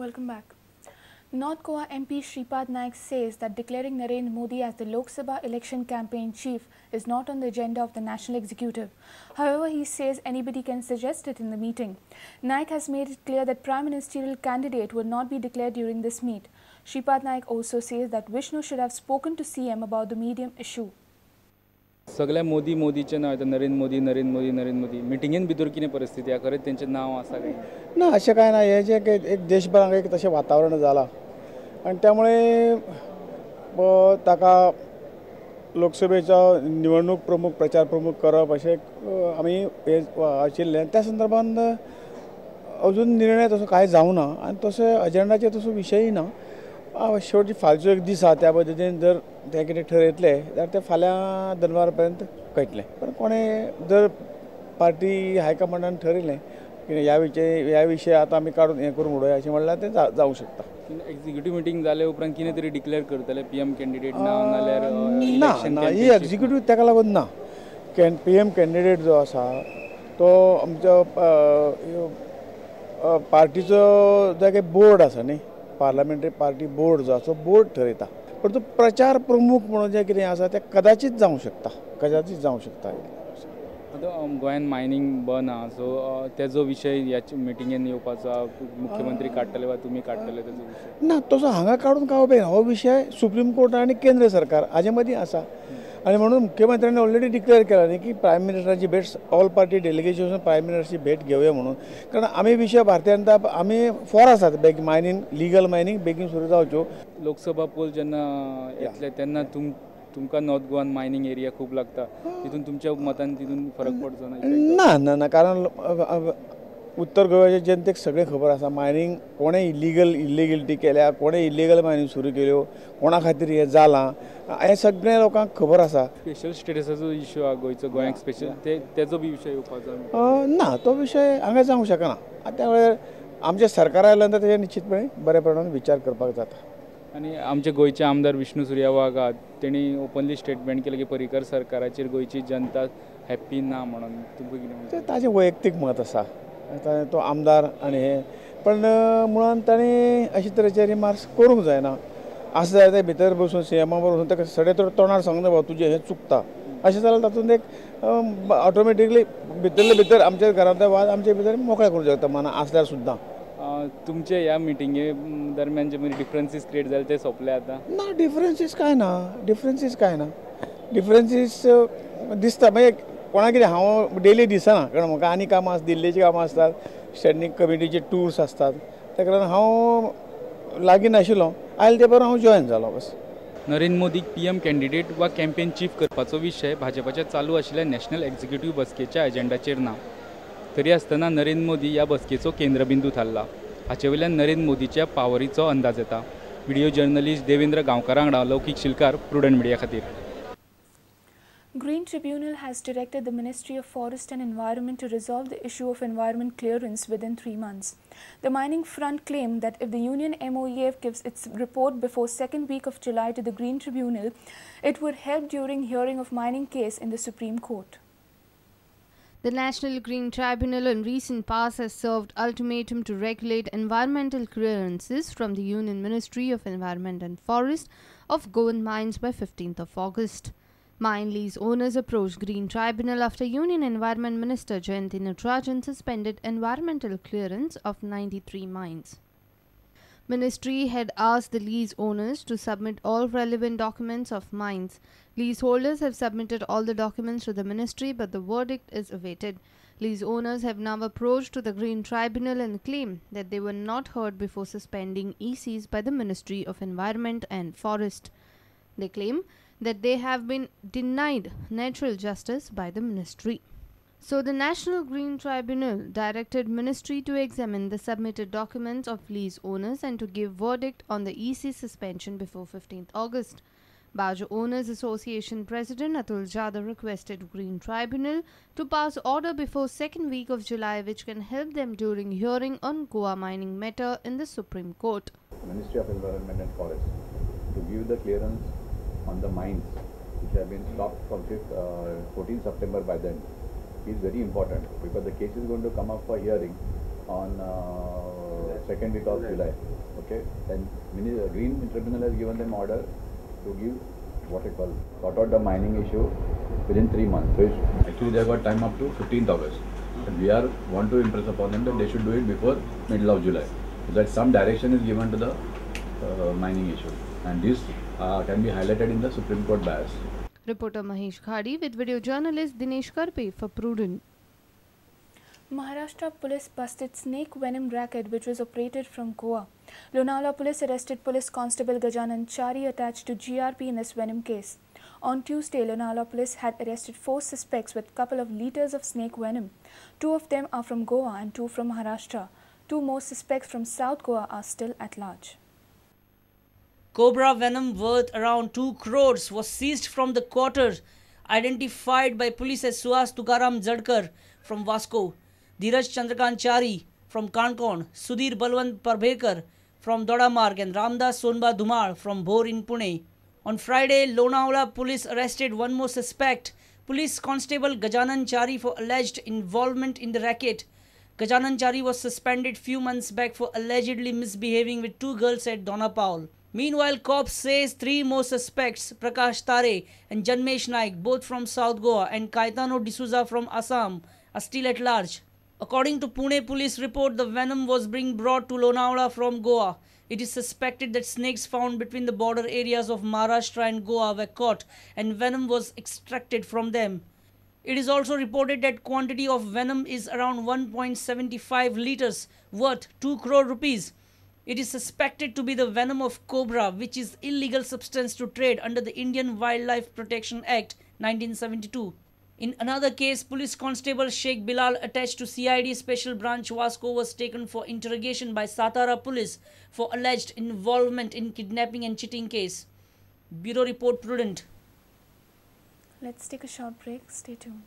Welcome back. North Goa MP Shripad Naik says that declaring Narendra Modi as the Lok Sabha election campaign chief is not on the agenda of the national executive. However, he says anybody can suggest it in the meeting. Naik has made it clear that prime ministerial candidate would not be declared during this meet. Shripad Naik also says that Vishnu should have spoken to CM about the medium issue. सगळ्या मोदीचे नाव येतं, नरेंद्र मोदी मिटिंगेन भितर कितें परिस्थिती आहा, खरेंच तेंचें नांव आसा काय ना अशें कांय ना. हे जे एक देशभराक एक तशें वातावरण जाला आनी त्यामुळे ताका लोकसभेचो निवडणूक प्रमुख प्रचार प्रमुख करप अशें आमी हे आशिल्लें. त्या संदर्भांत अजून निर्णय तसो कांय जावना आनी तसो अजेंडाचेर तसो विशयय ना. शेवटी फालचो एक दीस आहा, त्या पद्दतीन जर ते कितें ठरयतले जाल्यार ते फाल्यां दनपार पर्यंत कळटलें. पण कोणें जर पार्टी हायकमांडान ठरयलें की ह्या विशय आतां आमी काडून हें करून उडोवया अशें म्हणल्यार तें जावं शकता. एक्झिक्युटीव मिटींग जाले उपरांत कितें तरी डिक्लेअर करतले पीएम कॅन्डिडेट नाल्यार ना ही एक्झिक्युटीव ताका लागून ना. पीएम कॅन्डिडेट जो आसा तो आमचो पार्टीचो जो बोर्ड आसा न्ही, पार्लमेंटरी पार्टी बोर्ड जो आसा बोर्ड ठरयता. पण तो प्रचार प्रमुख म्हणून जे कितें आसा तें कदाचित जावंक शकता. आतां गोंयान मायनींग बंद आहा, सो तेजो विशय ह्या मिटिंगेन येवपाचो आहा, मुख्यमंत्री काडटले वा तुमी काडटले तेजो विशय ना. तसो हांगा काडून काय उपयोग. हो विशय सुप्रीम कोर्ट आनी केंद्र सरकार हाजे मदीं आसा आनी म्हणून मुख्यमंत्र्यांनी ऑलरेडी डिक्लेअर केला न्ही की प्रायम मिनिस्टराची भेट ऑल पार्टी डेलिगेशन प्रायम मिनिस्टराची भेट घेवया म्हणून. कारण आमी विशय भारतीय जनता आमी फॉर आसात मायनींग लीगल मायनींग बेगीन सुरू जावच्यो. लोकसभा पोल जेन्ना येतले तेन्ना तुमकां नॉर्थ गोवान मायनींग एरिया खूब लागता, तितून तुमच्या मतान तितून फरक पडचो ना? ना कारण उत्तर गोव्याच्या जनतेक सगळें खबर आसा. मायनींग कोणें इलिगेलिटी केल्या, कोणें इलिगल मायनींग सुरू केल्यो, कोणा खातीर हें जालां हें सगळें लोकांक खबर आसा. स्पेशल स्टेटसाचो इश्यू आहा गोंयचो, गोंयाक स्पेशल तेजो बी विशय येवपाचो ना. तो विशय हांगा जावंक शकना. त्या वेळार आमच्या सरकार आयल्यानंतर तेजेर निश्चितपणे बऱ्या प्रमाणान विचार करपाक जाता. आनी आमचे गोंयचे आमदार विष्णू सुर्यावाग आहात, तेणी ओपनली स्टेटमेंट केलें की पर्रीकर सरकाराचेर गोंयची जनता हॅप्पी ना म्हणून. तुमकां कितें ताजें वैयक्तीक मत आसा. तो आमदार आनी हे पण मुळान ताणें अशे तरेचे रिमार्क्स करूंक जायना. आसा जाल्यार ते भितर बसून सीएमा बरोबर बसून ताका सडेतोड तोंडार सांगूंक जाय तुजें हें चुकता अशें जाल्यार तातूंत एक ऑटोमॅटिकली भितरले भितर आमच्या घरांतले वाद आमचे भितर मोकळे करूंक शकता मना आसल्यार सुद्दां. तुमचे ह्या मिटिंगे दरम्यान जे डिफरन्सीस क्रिएट जाले ते सोंपले आतां? ना डिफरन्सीस कांय ना. डिफरन्सीस दिसता मागीर कोणा कितें हांव डेली दिसना, कारण म्हाका आनी कामां आसता, दिल्लीची कामां आसतात, स्टँडींग कमिटीचे टूर्स आसतात, त्या कारण हांव लागीं नाशिल्लो. आयले ते बरो हांव जॉयन जालो बस. नरेंद्र मोदीक पीएम कॅन्डिडेट वा कॅम्पेन चीफ करपाचो विशय भाजपाच्या चालू आशिल्ल्या नॅशनल एक्झिक्युटीव बसकेच्या एजेंडाचेर ना. तरी आसतना नरेंद्र मोदी ह्या बसकेचो केंद्रबिंदू थारला. हाचे वयल्यान नरेंद्र मोदीच्या पावरीचो अंदाज येता. व्हिडिओ जर्नलिस्ट देवेंद्र गांवकारा वांगडा लौकीक शिलकार, प्रुडंट मिडिया खातीर. Green Tribunal has directed the Ministry of Forest and Environment to resolve the issue of environment clearance within 3 months. The mining front claimed that if the Union MOEF gives its report before second week of July to the Green Tribunal, it would help during hearing of mining case in the Supreme Court. The National Green Tribunal in recent past has served ultimatum to regulate environmental clearances from the Union Ministry of Environment and Forest of Goan mines by 15th of August. Mine lease owners approached Green Tribunal after Union Environment Minister Jayanti Natarajan suspended environmental clearance of 93 mines. Ministry had asked the lease owners to submit all relevant documents of mines. Leaseholders have submitted all the documents to the ministry, but the verdict is awaited. Lease owners have now approached to the Green Tribunal and claim that they were not heard before suspending ECs by the Ministry of Environment and Forest. They claim that they have been denied natural justice by the ministry. So the National Green Tribunal directed ministry to examine the submitted documents of lease owners and to give verdict on the EC suspension before 15th August. Bajo Owners Association President Atul Jadhav requested Green Tribunal to pass order before second week of July which can help them during hearing on Goa mining matter in the Supreme Court. Ministry of Environment and Forest to give the clearance on the mines which have been stopped from 14th September by them is very important because the case is going to come up for hearing on 2nd week of July. Okay, and Green Tribunal has given them order to give what I call sort out the mining issue within 3 months. So actually they have got time up to 15th August. And we want to impress upon them that they should do it before middle of July, so that some direction is given to the mining issue, and this can be highlighted in the Supreme Court bias. Reporter Mahesh Khadi with video journalist Dinesh Karpe for Prudent. Maharashtra police busted snake venom racket which was operated from Goa. Lonavala police arrested police constable Gajanan Chari attached to GRP in this venom case. On Tuesday, Lonavala police had arrested 4 suspects with a couple of liters of snake venom. 2 of them are from Goa and 2 from Maharashtra. 2 more suspects from South Goa are still at large. Cobra venom worth around 2 crores was seized from the quarters identified by police as Suhas Tukaram Jadkar from Vasco, Dheeraj Chandrakant Chari from Kankon, Sudhir Balwant Parbhekar from Dodamarg and Ramdas Sonba Dhumar from Bhor in Pune. On Friday, Lonavala police arrested 1 more suspect, Police Constable Gajanan Chari, for alleged involvement in the racket. Gajanan Chari was suspended few months back for allegedly misbehaving with 2 girls at Donapal. Meanwhile, cops says 3 more suspects, Prakash Tare and Janmesh Naik, both from South Goa, and Caetano D'Souza from Assam, are still at large. According to Pune police report, the venom was being brought to Lonavala from Goa. It is suspected that snakes found between the border areas of Maharashtra and Goa were caught and venom was extracted from them. It is also reported that quantity of venom is around 1.75 liters, worth 2 crore rupees. It is suspected to be the venom of cobra, which is illegal substance to trade under the Indian Wildlife Protection Act 1972. In another case, Police Constable Sheikh Bilal attached to CID Special Branch Vasco was taken for interrogation by Satara Police for alleged involvement in kidnapping and cheating case. Bureau Report Prudent. Let's take a short break. Stay tuned.